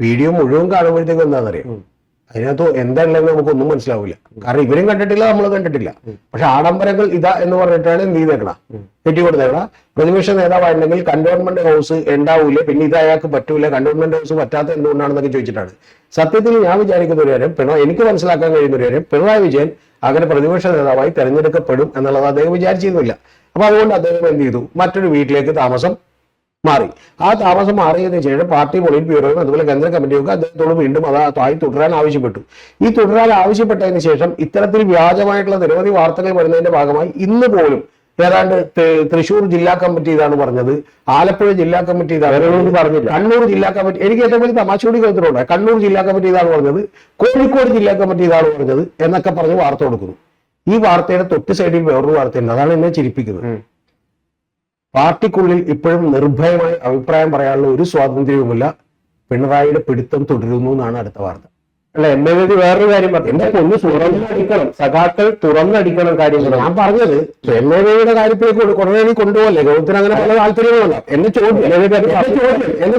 വീഡിയോ മുഴുവൻ കാണുമ്പോഴത്തേക്കും എന്താണെന്നറിയാം, അതിനകത്ത് എന്താണെന്ന് നമുക്കൊന്നും മനസ്സിലാവില്ല. കാരണം ഇവരും കണ്ടിട്ടില്ല, നമ്മൾ കണ്ടിട്ടില്ല. പക്ഷെ ആഡംബരങ്ങൾ ഇതാ എന്ന് പറഞ്ഞിട്ടാണ് എന്ത് ചെയ്തേക്കണ, കെട്ടി കൊടുത്തേക്കണ. പ്രതിപക്ഷ നേതാവായിരുന്നെങ്കിൽ കന്റോൺമെന്റ് ഹൗസ് ഉണ്ടാവൂല, പിന്നെ ഇത് അയാൾക്ക് പറ്റൂല, കന്റോൺമെന്റ് ഹൗസ് പറ്റാത്ത എന്തുകൊണ്ടാണെന്നൊക്കെ ചോദിച്ചിട്ടാണ്. സത്യത്തിൽ ഞാൻ വിചാരിക്കുന്ന ഒരു കാര്യം, എനിക്ക് മനസ്സിലാക്കാൻ കഴിയുന്ന ഒരു കാര്യം, പിണറായി വിജയൻ അങ്ങനെ പ്രതിപക്ഷ നേതാവായി തെരഞ്ഞെടുക്കപ്പെടും എന്നുള്ളത് അദ്ദേഹം വിചാരിച്ചിരുന്നില്ല. അപ്പൊ അതുകൊണ്ട് അദ്ദേഹം എന്ത് ചെയ്തു, മറ്റൊരു വീട്ടിലേക്ക് താമസം മാറി. ആ താമസം മാറിയതിനു ശേഷം പാർട്ടി പോളിറ്റ് ബ്യൂറോയും അതുപോലെ കേന്ദ്ര കമ്മിറ്റിയൊക്കെ അദ്ദേഹത്തോട് വീണ്ടും അതായി തുടരാൻ ആവശ്യപ്പെട്ടു. ഈ തുടരാൻ ആവശ്യപ്പെട്ടതിന് ശേഷം ഇത്തരത്തിൽ വ്യാജമായിട്ടുള്ള നിരവധി വാർത്തകൾ വരുന്നതിന്റെ ഭാഗമായി ഇന്ന് പോലും ഏതാണ്ട് തൃശ്ശൂർ ജില്ലാ കമ്മിറ്റി ഇതാണ് പറഞ്ഞത്, ആലപ്പുഴ ജില്ലാ കമ്മിറ്റി ഇതാണ് പറഞ്ഞില്ല, കണ്ണൂർ ജില്ലാ കമ്മിറ്റി, എനിക്ക് ഏറ്റവും വലിയ തമാശയോടി കേട്ടിട്ടുണ്ട്, കണ്ണൂർ ജില്ലാ കമ്മിറ്റി ഇതാണ് പറഞ്ഞത്, കോഴിക്കോട് ജില്ലാ കമ്മിറ്റി ഇതാണ് പറഞ്ഞത് എന്നൊക്കെ പറഞ്ഞ് വാർത്ത കൊടുക്കുന്നു. ഈ വാർത്തയുടെ തൊട്ട് സൈഡിൽ വേറൊരു വാർത്തയുണ്ട്, അതാണ് എന്നെ ചിരിപ്പിക്കുന്നത്. പാർട്ടിക്കുള്ളിൽ ഇപ്പോഴും നിർഭയമായി അഭിപ്രായം പറയാനുള്ള ഒരു സ്വാതന്ത്ര്യവുമില്ല, പിണറായിയുടെ പിടുത്തം തുടരുന്നു എന്നാണ് അടുത്ത വാർത്ത.
അല്ല, എന്നെ വേണ്ടി വേറൊരു കാര്യം പറഞ്ഞു, എന്റെ പൊന്ന് തുറന്നടിക്കണം, സഖാക്കൾ തുറന്നടിക്കണം കാര്യങ്ങൾ.
ഞാൻ പറഞ്ഞത് എംഎയുടെ കാര്യത്തിലേക്ക് കുറേ കൊണ്ടുപോകല്ലേ, ഗൗതത്തിന് അങ്ങനെ പല താല്പര്യങ്ങളുണ്ട്. എന്റെ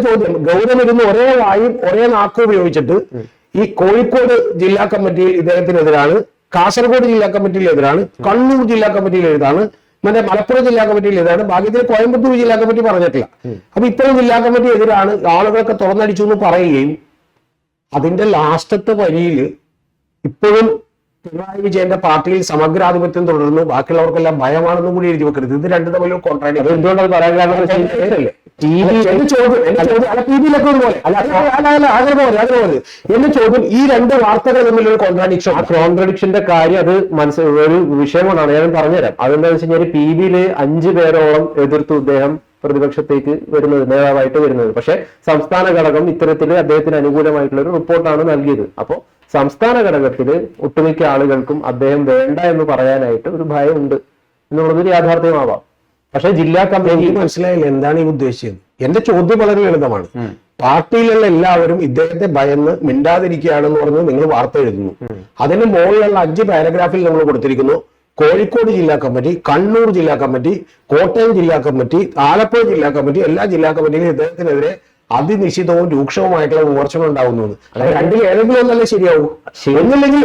ചോദ്യം ഗൗതം ഇരുന്ന് ഒരേ വായും ഒരേ നാക്കും ഉപയോഗിച്ചിട്ട് ഈ കോഴിക്കോട് ജില്ലാ കമ്മിറ്റിയിൽ ഇദ്ദേഹത്തിനെതിരാണ്, കാസർഗോഡ് ജില്ലാ കമ്മിറ്റിയിലെതിരാണ്, കണ്ണൂർ ജില്ലാ കമ്മിറ്റിയിലെതിരാണ്, മറ്റേ മലപ്പുറം ജില്ലാ കമ്മിറ്റിയിൽ ഇതാണ്, ഭാഗ്യത്തിൽ കോയമ്പത്തൂർ ജില്ലാ കമ്മിറ്റി പറഞ്ഞിട്ടില്ല. അപ്പൊ ഇത്തരം ജില്ലാ കമ്മിറ്റി എതിരാണ്, ആളുകളൊക്കെ തുറന്നടിച്ചു എന്ന് പറയുകയും അതിന്റെ ലാസ്റ്റത്തെ വരിയിൽ ഇപ്പോഴും പിണറായി വിജയന്റെ പാർട്ടിയിൽ സമഗ്രാധിപത്യം തുടരുന്നു, ബാക്കിയുള്ളവർക്കെല്ലാം ഭയമാണെന്നും കൂടി എഴുതി വെക്കരുത്. ഇത് രണ്ടു തമ്മിലും കോൺട്രാഡിക്ഷൻ. എന്തുകൊണ്ടത് പറയാൻ കാരണം എന്റെ ചോദ്യം, ഈ രണ്ട് വാർത്തകൾ തമ്മിലൊരു കോൺട്രാഡിക്ഷൻ.
ആ കോൺട്രാഡിക്ഷന്റെ കാര്യം അത് ഒരു വിഷയം കൊണ്ടാണ് ഞാൻ പറഞ്ഞുതരാം. അതെന്താണെന്ന് വെച്ച് കഴിഞ്ഞാൽ PBയിൽ 5 പേരോളം എതിർത്തു ഇദ്ദേഹം പ്രതിപക്ഷത്തേക്ക് വരുന്നത്, നേതാവായിട്ട് വരുന്നത്. പക്ഷെ സംസ്ഥാന ഘടകം ഇത്തരത്തിൽ അദ്ദേഹത്തിന് അനുകൂലമായിട്ടുള്ള ഒരു റിപ്പോർട്ടാണ് നൽകിയത്. അപ്പോൾ സംസ്ഥാന ഘടകത്തില് ഒട്ടുമിക്ക ആളുകൾക്കും അദ്ദേഹം വേണ്ട എന്ന് പറയാനായിട്ട് ഒരു ഭയമുണ്ട് എന്നുള്ളതൊരു യാഥാർത്ഥ്യമാവാം. പക്ഷെ ജില്ലാ കമ്മിറ്റി
മനസ്സിലായില്ല എന്താണ് ഈ ഉദ്ദേശിച്ചത്. എന്റെ ചോദ്യം വളരെ ലളിതമാണ്. പാർട്ടിയിലുള്ള എല്ലാവരും ഇദ്ദേഹത്തെ ഭയന്ന് മിണ്ടാതിരിക്കുകയാണെന്ന് പറഞ്ഞ് നിങ്ങൾ വാർത്ത എഴുതുന്നു. അതിന് മുകളിലുള്ള 5 പാരഗ്രാഫിൽ നമ്മൾ കൊടുത്തിരിക്കുന്നു, കോഴിക്കോട് ജില്ലാ കമ്മിറ്റി, കണ്ണൂർ ജില്ലാ കമ്മിറ്റി, കോട്ടയം ജില്ലാ കമ്മിറ്റി, ആലപ്പുഴ ജില്ലാ കമ്മിറ്റി, എല്ലാ ജില്ലാ കമ്മിറ്റിയിലും ഇദ്ദേഹത്തിനെതിരെ അതിനിശ്ചിതവും രൂക്ഷവുമായിട്ടുള്ള വിമർശനം ഉണ്ടാവുന്നു. രണ്ടിൽ ഏതെങ്കിലും ഒന്നല്ലേ ശരിയാവും. ഒന്നില്ലെങ്കിൽ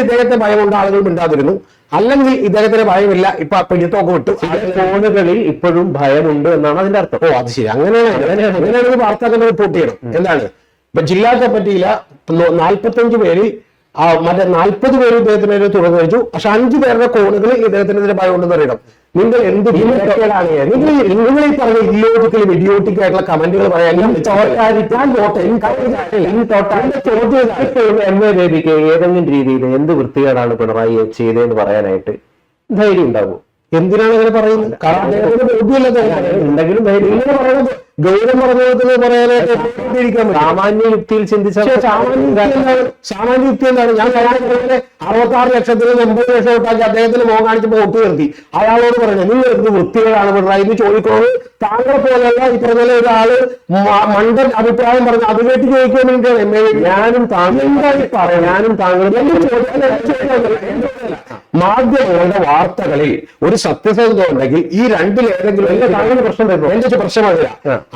ഇദ്ദേഹത്തെ ഭയമുണ്ട്, ആളുകൾ മിണ്ടാതിരുന്നു, അല്ലെങ്കിൽ ഇദ്ദേഹത്തിന് ഭയമില്ല, ഇപ്പൊ പിടുത്തമൊക്കെ വിട്ടു.
ഫോണുകളിൽ ഇപ്പോഴും ഭയമുണ്ട് എന്നാണ് അതിന്റെ അർത്ഥം.
ഓ അത് ശരി, അങ്ങനെയാണെങ്കിൽ വാർത്ത തന്നെ റിപ്പോർട്ട് ചെയ്യണം. എന്താണ് ഇപ്പൊ ജില്ലാ കമ്മിറ്റിയിലെ 45 പേരിൽ മറ്റേ 40 പേര് ഇദ്ദേഹത്തിനെതിരെ തുറന്നു വെച്ചു. പക്ഷെ 5 പേരുടെ കോണുകളിൽ ഇദ്ദേഹത്തിനെതിരെ ഭയമുണ്ടെന്ന് അറിയണം. നിങ്ങൾ എന്ത് നിങ്ങൾ ഈ പറഞ്ഞ ഇല്ലോജിക്കലും ഇഡിയോട്ടിക് ആയിട്ടുള്ള കമന്റുകൾ പറയാൻ
ഏതെങ്കിലും രീതിയിൽ എന്ത് വൃത്തികേടാണ് പിണറായി ചെയ്തതെന്ന് പറയാനായിട്ട് ധൈര്യം ഉണ്ടാവും.
എന്തിനാണ് അങ്ങനെ പറയുന്നത്? കാരണം അദ്ദേഹത്തിന് ബോധ്യമില്ലെങ്കിലും ഗൗരവം പറഞ്ഞതിന് പറയാനായിട്ട്
സാമാന്യ യുക്തിയിൽ ചിന്തിച്ച
സാമാന്യ യുക്തി എന്താണ്? ഞാൻ 66 ലക്ഷത്തിന് 80 ലക്ഷം ഒട്ടാക്കി അദ്ദേഹത്തിന് മോഹം കാണിച്ചപ്പോൾ വോട്ട് നിർത്തി. അയാളോട് പറഞ്ഞു നിങ്ങൾ എന്ത് വൃത്തികളാണ് പിണറായി എന്ന് ചോദിക്കുന്നത്. താങ്കളെ പോലെയുള്ള ഈ പറഞ്ഞ ഒരാള് മണ്ടൻ അഭിപ്രായം പറഞ്ഞു അത് കേട്ട് ചോദിക്കാൻ വേണ്ടിയിട്ടാണ് ഞാനും താങ്കളും മാധ്യമങ്ങളുടെ വാർത്തകളിൽ ഒരു സത്യസന്ധത ഉണ്ടെങ്കിൽ ഈ രണ്ടിലേതെങ്കിലും എന്റെ പ്രശ്നമല്ല.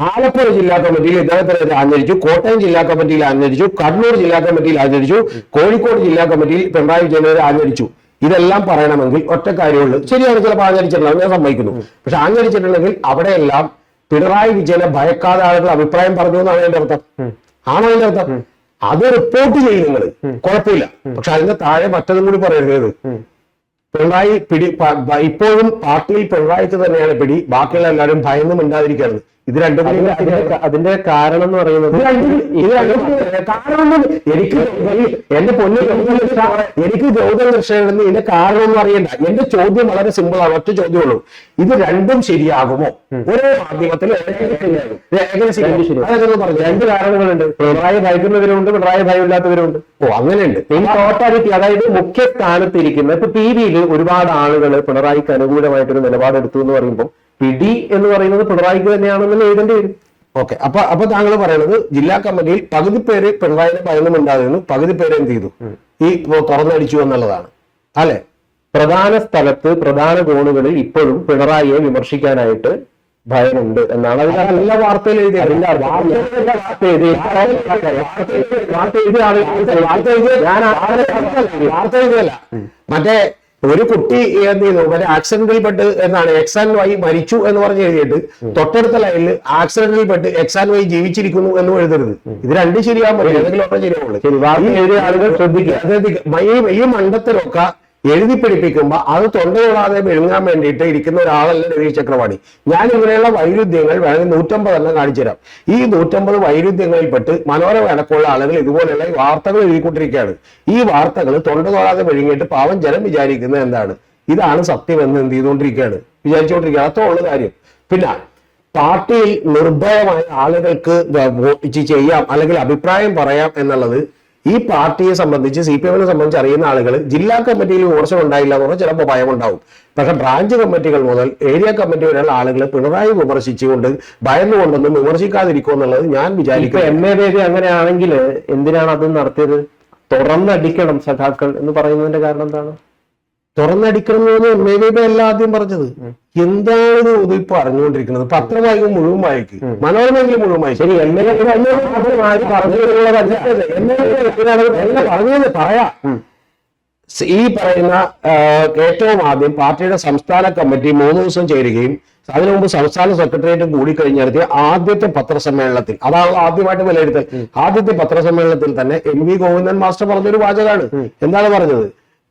ആലപ്പുഴ ജില്ലാ കമ്മിറ്റിയിൽ ഇദ്ദേഹത്തിന് ആഞ്ഞടിച്ചു, കോട്ടയം ജില്ലാ കമ്മിറ്റിയിൽ ആഞ്ഞടിച്ചു, കണ്ണൂർ ജില്ലാ കമ്മിറ്റിയിൽ ആഞ്ഞടിച്ചു, കോഴിക്കോട് ജില്ലാ കമ്മിറ്റിയിൽ പിണറായി വിജയനെ ആഞ്ഞടിച്ചു. ഇതെല്ലാം പറയണമെങ്കിൽ ഒറ്റ കാര്യമുള്ളൂ. ശരിയാണ്, ചിലപ്പോൾ ആഞ്ഞടിച്ചിട്ടുണ്ടാവും, ഞാൻ സമ്മതിക്കുന്നു. പക്ഷെ ആഞ്ഞടിച്ചിട്ടുണ്ടെങ്കിൽ അവിടെയെല്ലാം പിണറായി വിജയനെ ഭയക്കാതെ ആളുകൾ അഭിപ്രായം പറഞ്ഞു എന്നാണ് എന്റെ അർത്ഥം. ആണോ എന്റെ അർത്ഥം? അത് റിപ്പോർട്ട് ചെയ്യും നിങ്ങൾ, കുഴപ്പമില്ല. പക്ഷെ അതിന്റെ താഴെ മറ്റതും കൂടി പറയരുത്. പിണറായി ഇപ്പോഴും പാർട്ടിയിൽ പിണറായിക്ക് തന്നെയാണ് പിടി, ബാക്കിയുള്ള എല്ലാവരും ഭയന്ന് മിണ്ടാതിരിക്കുകയാണ്. ഇത് രണ്ടും
അതിന്റെ കാരണം എന്ന് പറയുന്നത്
കാരണം എനിക്ക് എന്റെ പൊന്നു എനിക്ക് ഗൗതം കൃഷ്ണൻ ഇതിന്റെ കാരണം ഒന്നും അറിയണ്ട. എന്റെ ചോദ്യം വളരെ സിമ്പിൾ ആണ്, ഒറ്റ ചോദ്യമുള്ളൂ. ഇത് രണ്ടും ശരിയാകുമോ? ഒരേ മാധ്യമത്തിൽ
രണ്ട് കാരണങ്ങളുണ്ട്. പിണറായി ഭയക്കുന്നവരുണ്ട്, പിണറായി ഭയമില്ലാത്തവരുണ്ട്.
അങ്ങനെയുണ്ട്.
ടോട്ടാലിറ്റി, അതായത് മുഖ്യ സ്ഥാനത്തിരിക്കുന്ന ഇപ്പൊ ടി വിയിൽ ഒരുപാട് ആളുകൾ പിണറായിക്ക് അനുകൂലമായിട്ടൊരു നിലപാടെടുത്തു എന്ന് പറയുമ്പോൾ പിടി എന്ന് പറയുന്നത് പിണറായിക്ക് തന്നെയാണെന്ന് എഴുതേണ്ടി വരും.
ഓക്കെ, അപ്പൊ താങ്കൾ പറയുന്നത് ജില്ലാ കമ്മിറ്റിയിൽ പകുതി പേര് പിണറായിനെ ഭയന്നുമുണ്ടായിരുന്നു, പകുതി പേര് എന്ത് ചെയ്തു, ഈ തുറന്നടിച്ചു എന്നുള്ളതാണ് അല്ലെ?
പ്രധാന സ്ഥലത്ത് പ്രധാന കോണുകളിൽ ഇപ്പോഴും പിണറായിയെ വിമർശിക്കാനായിട്ട് ഭയമുണ്ട് എന്നാണ് അതിന്റെ നല്ല വാർത്തയിൽ എഴുതി.
വാർത്ത എഴുതിയല്ല, മറ്റേ ഒരു കുട്ടി എന്ത് ചെയ്യുന്നു, മറ്റേ ആക്സിഡന്റിൽ പെട്ട് എന്നാണ് എക്സ് ആൻഡ് വൈ മരിച്ചു എന്ന് പറഞ്ഞ് എഴുതിയിട്ട് തൊട്ടടുത്ത ലൈനിൽ ആക്സിഡന്റിൽ പെട്ട് എക്സ് ആൻഡ് വൈ ജീവിച്ചിരിക്കുന്നു എന്ന് എഴുതരുത്. ഇത് രണ്ടും ശരിയാകാൻ പറ്റില്ല, ഏതെങ്കിലും ഒന്നും ശരിയാവുള്ളൂ. ആളുകൾ ശ്രദ്ധിക്കുക. ഈ മണ്ടത്തിലൊക്കെ എഴുതി പിടിപ്പിക്കുമ്പോ അത് തൊണ്ടയോടാതെ വിഴുങ്ങാൻ വേണ്ടിയിട്ട് ഇരിക്കുന്ന ഒരാളല്ല രതീഷ് ചക്രവാണി. ഞാൻ ഇങ്ങനെയുള്ള വൈരുദ്ധ്യങ്ങൾ വേണമെങ്കിൽ 150 എണ്ണം കാണിച്ചു തരാം. ഈ 150 വൈരുദ്ധ്യങ്ങളിൽപ്പെട്ട് മനോരമ അടക്കമുള്ള ആളുകൾ ഇതുപോലെയുള്ള വാർത്തകൾ എഴുതിക്കൊണ്ടിരിക്കുകയാണ്. ഈ വാർത്തകൾ തൊണ്ടയോടാതെ വിഴുങ്ങിയിട്ട് പാവം ജനം വിചാരിക്കുന്നത് എന്താണ്, ഇതാണ് സത്യം എന്ന് എന്ത് ചെയ്തുകൊണ്ടിരിക്കുകയാണ്, വിചാരിച്ചുകൊണ്ടിരിക്കുകയാണ്. അത്രയുള്ള കാര്യം. പിന്നെ പാർട്ടിയിൽ നിർഭയമായ ആളുകൾക്ക് ചെയ്യാം അല്ലെങ്കിൽ അഭിപ്രായം പറയാം എന്നുള്ളത് ഈ പാർട്ടിയെ സംബന്ധിച്ച് CPM-നെ സംബന്ധിച്ച് അറിയുന്ന ആളുകൾ ജില്ലാ കമ്മിറ്റിയിൽ വിമർശനം ഉണ്ടായില്ല എന്ന് പറഞ്ഞാൽ ചിലപ്പോൾ ഭയമുണ്ടാവും. പക്ഷെ ബ്രാഞ്ച് കമ്മിറ്റികൾ മുതൽ ഏരിയ കമ്മിറ്റി വരെയുള്ള ആളുകൾ പിണറായി വിമർശിച്ചുകൊണ്ട് ഭയന്നുകൊണ്ടൊന്നും വിമർശിക്കാതിരിക്കും എന്നുള്ളത് ഞാൻ വിചാരിക്കും.
MA ബേബി അങ്ങനെയാണെങ്കിൽ എന്തിനാണ് അത് നടത്തിയത്? തുറന്നടിക്കണം സഖാക്കൾ എന്ന് പറയുന്നതിന്റെ കാരണം എന്താണ്?
തുറന്നടിക്കണം എന്ന് MA ബേബി അല്ല ആദ്യം പറഞ്ഞത്. എന്താണ് ഇത് ഇപ്പൊ അറിഞ്ഞുകൊണ്ടിരിക്കുന്നത്? പത്രം വായിക്കും, മുഴുവൻ വായിക്കും, മനോരമയെങ്കിലും മുഴുവൻ വായിക്കും. ശരി, പറഞ്ഞത് പറയാ. ഈ പറയുന്ന ഏറ്റവും ആദ്യം പാർട്ടിയുടെ സംസ്ഥാന കമ്മിറ്റി 3 ദിവസം ചേരുകയും അതിനു മുമ്പ് സംസ്ഥാന സെക്രട്ടേറിയറ്റും കൂടി കഴിഞ്ഞ് നടത്തിയ ആദ്യത്തെ പത്രസമ്മേളനത്തിൽ, അതാണ് ആദ്യമായിട്ട് വിലയിരുത്തൽ, ആദ്യത്തെ പത്രസമ്മേളനത്തിൽ തന്നെ MV ഗോവിന്ദൻ മാസ്റ്റർ പറഞ്ഞൊരു വാചകമാണ്. എന്താണ് പറഞ്ഞത്?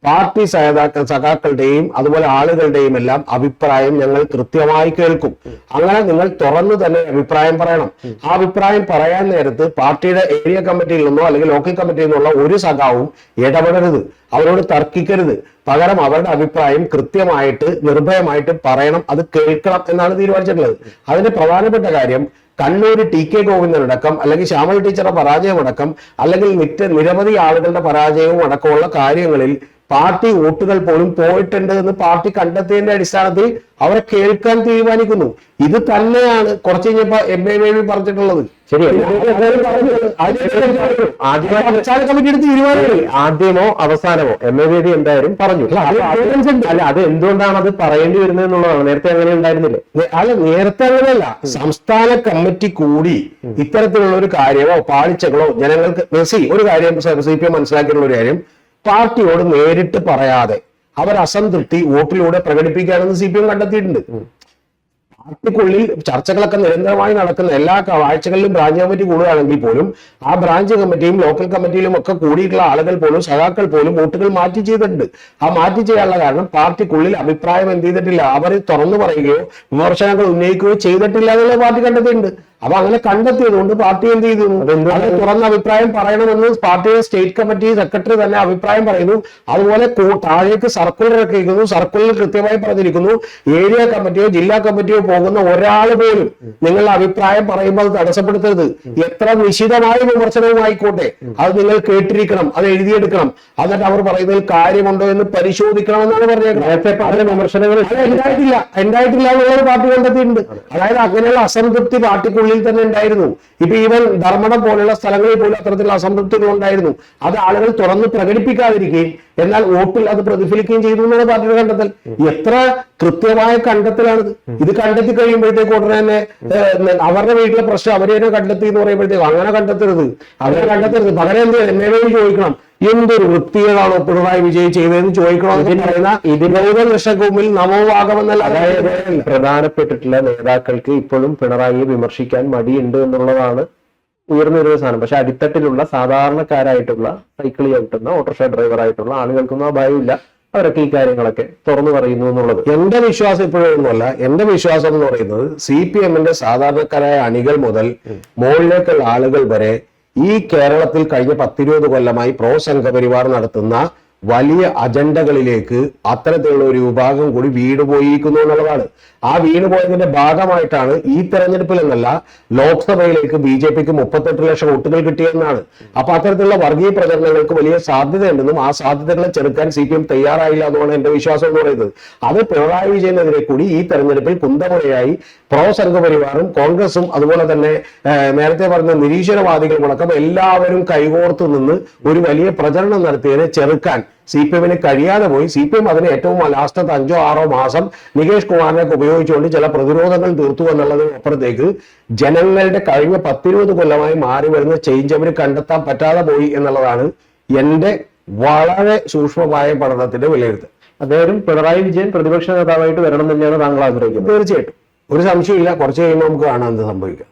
പാർട്ടി സഖാക്കളുടെയും അതുപോലെ ആളുകളുടെയും എല്ലാം അഭിപ്രായം ഞങ്ങൾ കൃത്യമായി കേൾക്കും. അങ്ങനെ നിങ്ങൾ തുറന്നു തന്നെ അഭിപ്രായം പറയണം. ആ അഭിപ്രായം പറയാൻ നേരത്ത് പാർട്ടിയുടെ ഏരിയ കമ്മിറ്റിയിൽ നിന്നോ അല്ലെങ്കിൽ ലോക്കൽ കമ്മിറ്റിയിൽ നിന്നുള്ള ഒരു സഖാവും ഇടപെടരുത്, അവരോട് തർക്കിക്കരുത്. പകരം അവരുടെ അഭിപ്രായം കൃത്യമായിട്ട് നിർഭയമായിട്ട് പറയണം, അത് കേൾക്കണം എന്നാണ് തീരുമാനിച്ചിട്ടുള്ളത്. അതിന്റെ പ്രധാനപ്പെട്ട കാര്യം കണ്ണൂർ TK ഗോവിന്ദനടക്കം അല്ലെങ്കിൽ ശ്യാമള ടീച്ചറുടെ പരാജയം അടക്കം അല്ലെങ്കിൽ നിരവധി ആളുകളുടെ പരാജയവും അടക്കമുള്ള കാര്യങ്ങളിൽ പാർട്ടി വോട്ടുകൾ പോലും പോയിട്ടുണ്ട് എന്ന് പാർട്ടി കണ്ടെത്തിയതിന്റെ അടിസ്ഥാനത്തിൽ അവരെ കേൾക്കാൻ തീരുമാനിക്കുന്നു. ഇത് തന്നെയാണ് കുറച്ച് കഴിഞ്ഞപ്പോ MA ബേബി പറഞ്ഞിട്ടുള്ളത്. ശരി,
ആദ്യമോ അവസാനമോ MA ബേബി എന്തായാലും പറഞ്ഞു. അല്ല, അത് എന്തുകൊണ്ടാണ് അത് പറയേണ്ടി വരുന്നത് എന്നുള്ളതാണ്. നേരത്തെ അങ്ങനെ ഉണ്ടായിരുന്നില്ലേ?
അല്ല, നേരത്തെ അങ്ങനെയല്ല. സംസ്ഥാന കമ്മിറ്റി കൂടി ഇത്തരത്തിലുള്ള ഒരു കാര്യമോ പാളിച്ചകളോ ജനങ്ങൾക്ക് ഒരു കാര്യം CPM മനസ്സിലാക്കിയുള്ള ഒരു കാര്യം, പാർട്ടിയോട് നേരിട്ട് പറയാതെ അവർ അസംതൃപ്തി വോട്ടിലൂടെ പ്രകടിപ്പിക്കുകയാണെന്ന് CPM കണ്ടെത്തിയിട്ടുണ്ട്. പാർട്ടിക്കുള്ളിൽ ചർച്ചകളൊക്കെ നിരന്തരമായി നടക്കുന്ന എല്ലാ ആഴ്ചകളിലും ബ്രാഞ്ച് കമ്മിറ്റി കൂടുകയാണെങ്കിൽ പോലും ആ ബ്രാഞ്ച് കമ്മിറ്റിയും ലോക്കൽ കമ്മിറ്റിയിലും ഒക്കെ കൂടിയിട്ടുള്ള ആളുകൾ പോലും സഖാക്കൾ പോലും വോട്ടുകൾ മാറ്റി ചെയ്തിട്ടുണ്ട്. ആ മാറ്റി ചെയ്യാനുള്ള കാരണം പാർട്ടിക്കുള്ളിൽ അഭിപ്രായം എന്ത് ചെയ്തിട്ടില്ല, അവർ തുറന്നു പറയുകയോ വിമർശനങ്ങൾ ഉന്നയിക്കുകയോ ചെയ്തിട്ടില്ല എന്നുള്ള പാർട്ടി കണ്ടെത്തിയിട്ടുണ്ട്. അപ്പൊ അങ്ങനെ കണ്ടെത്തിയത് കൊണ്ട് പാർട്ടി എന്ത് ചെയ്തു, അത് തുറന്ന അഭിപ്രായം പറയണമെന്ന് പാർട്ടിയുടെ സ്റ്റേറ്റ് കമ്മിറ്റി സെക്രട്ടറി തന്നെ അഭിപ്രായം പറയുന്നു. അതുപോലെ താഴേക്ക് സർക്കുലർ ഇറക്കിയിരിക്കുന്നു. സർക്കുലറിൽ കൃത്യമായി പറഞ്ഞിരിക്കുന്നു, ഏരിയ കമ്മിറ്റിയോ ജില്ലാ കമ്മിറ്റിയോ പോകുന്ന ഒരാൾ പോലും നിങ്ങളുടെ അഭിപ്രായം പറയുമ്പോൾ അത് തടസ്സപ്പെടുത്തരുത്. എത്ര നിശിതമായ വിമർശനവും ആയിക്കോട്ടെ, അത് നിങ്ങൾ കേട്ടിരിക്കണം, അത് എഴുതിയെടുക്കണം, എന്നിട്ട് അവർ പറയുന്നതിൽ കാര്യമുണ്ടോ എന്ന് പരിശോധിക്കണമെന്നാണ് പറഞ്ഞേക്കുന്നത്.
വിമർശനങ്ങൾ
ഉണ്ടായിട്ടില്ല എന്നുള്ളത് പാർട്ടി കണ്ടെത്തിയിട്ടുണ്ട്. അതായത് അങ്ങനെയുള്ള അസംതൃപ്തി പാർട്ടിക്കുള്ളിൽ ഉള്ളിൽ തന്നെ ഉണ്ടായിരുന്നു. ഇപ്പൊ ഈവൻ ധർമ്മടം പോലുള്ള സ്ഥലങ്ങളിൽ പോലും അത്തരത്തിലുള്ള അസംതൃപ്തികൾ ഉണ്ടായിരുന്നു. അത് ആളുകൾ തുറന്ന് പ്രകടിപ്പിക്കാതിരിക്കുകയും എന്നാൽ വോട്ടിൽ അത് പ്രതിഫലിക്കുകയും ചെയ്തു എന്നാണ് പാർട്ടിയുടെ കണ്ടെത്തൽ. എത്ര കൃത്യമായ കണ്ടെത്തലാണിത്. ഇത് കണ്ടെത്തി കഴിയുമ്പോഴത്തേക്ക് ഉടനെ തന്നെ അവരുടെ വീട്ടിലെ പ്രശ്നം അവരെ തന്നെ കണ്ടെത്തി എന്ന് പറയുമ്പോഴത്തേക്ക് അങ്ങനെ കണ്ടെത്തരുത്, അവരെ കണ്ടെത്തരുത്. പകരം എന്ത് എന്നോട് ചോദിക്കണം, എന്തൊരു വൃത്തികേടാണോ പിണറായി വിജയൻ ചെയ്തതെന്ന് ചോദിക്കണമെന്ന് പറയുന്ന ഇതിനോട് ലക്ഷഭൂമിയിൽ നമോവാകമെന്നല്ല.
അതായത് പ്രധാനപ്പെട്ടിട്ടുള്ള നേതാക്കൾക്ക് ഇപ്പോഴും പിണറായിയെ വിമർശിക്കാൻ മടിയുണ്ട് എന്നുള്ളതാണ് ഉയർന്നു വരുന്ന സാധനം. പക്ഷെ അടിത്തട്ടിലുള്ള സാധാരണക്കാരായിട്ടുള്ള സൈക്കിൾ ചവിട്ടുന്ന ഓട്ടോറിക്ഷ ഡ്രൈവറായിട്ടുള്ള ആളുകൾക്കൊന്നും ആ ഭയമില്ല. അവരൊക്കെ ഈ കാര്യങ്ങളൊക്കെ തുറന്നു പറയുന്നു എന്നുള്ളത്
എന്റെ വിശ്വാസം ഇപ്പോഴൊന്നുമല്ല. എന്റെ വിശ്വാസം എന്ന് പറയുന്നത് CPM-ന്റെ സാധാരണക്കാരായ അണികൾ മുതൽ മുകളിലേക്കുള്ള ആളുകൾ വരെ ഈ കേരളത്തിൽ കഴിഞ്ഞ 10-20 കൊല്ലമായി പ്രോ സംഘപരിവാർ നടത്തുന്ന വലിയ അജണ്ടകളിലേക്ക് അത്തരത്തിലുള്ള ഒരു വിഭാഗം കൂടി വീണുപോയിരിക്കുന്നു എന്നുള്ളതാണ്. ആ വീണുപോയതിന്റെ ഭാഗമായിട്ടാണ് ഈ തെരഞ്ഞെടുപ്പിൽ എന്നല്ല ലോക്സഭയിലേക്ക് BJPക്ക് 38 ലക്ഷം വോട്ടുകൾ കിട്ടിയെന്നാണ്. അപ്പൊ അത്തരത്തിലുള്ള വർഗീയ പ്രചരണങ്ങൾക്ക് വലിയ സാധ്യതയുണ്ടെന്നും ആ സാധ്യതകളെ ചെറുക്കാൻ CPM തയ്യാറായില്ല എന്നുമാണ് എന്റെ വിശ്വാസം എന്ന് പറയുന്നത്. അത് പിണറായി വിജയനെതിരെ കൂടി ഈ തെരഞ്ഞെടുപ്പിൽ കുന്തമുറയായി പ്രോ സംഘപരിവാറും കോൺഗ്രസും അതുപോലെ തന്നെ നേരത്തെ പറഞ്ഞ നിരീശ്വരവാദികളും അടക്കം എല്ലാവരും കൈകോർത്ത് നിന്ന് ഒരു വലിയ പ്രചരണം നടത്തിയതിനെ ചെറുക്കാൻ CPM-ന് കഴിയാതെ പോയി. CPM അതിന് ഏറ്റവും ലാസ്റ്റത്തെ 5-6 മാസം നികേഷ് കുമാറിനൊക്കെ ഉപയോഗിച്ചുകൊണ്ട് ചില പ്രതിരോധങ്ങൾ തീർത്തു എന്നുള്ളതിന് അപ്പുറത്തേക്ക് ജനങ്ങളുടെ കഴിഞ്ഞ 10-20 കൊല്ലമായി മാറി വരുന്ന ചേഞ്ച് അവന് കണ്ടെത്താൻ പറ്റാതെ പോയി എന്നുള്ളതാണ് എന്റെ വളരെ സൂക്ഷ്മമായ പഠനത്തിന്റെ വിലയിരുത്തൽ.
അദ്ദേഹം പിണറായി വിജയൻ പ്രതിപക്ഷ നേതാവായിട്ട് വരണം തന്നെയാണ് താങ്കൾ ആഗ്രഹിക്കുന്നത്?
തീർച്ചയായിട്ടും ഒരു സംശയമില്ല. കുറച്ച് കഴിയുമ്പോൾ നമുക്ക് കാണാൻ എന്ത് സംഭവിക്കാം.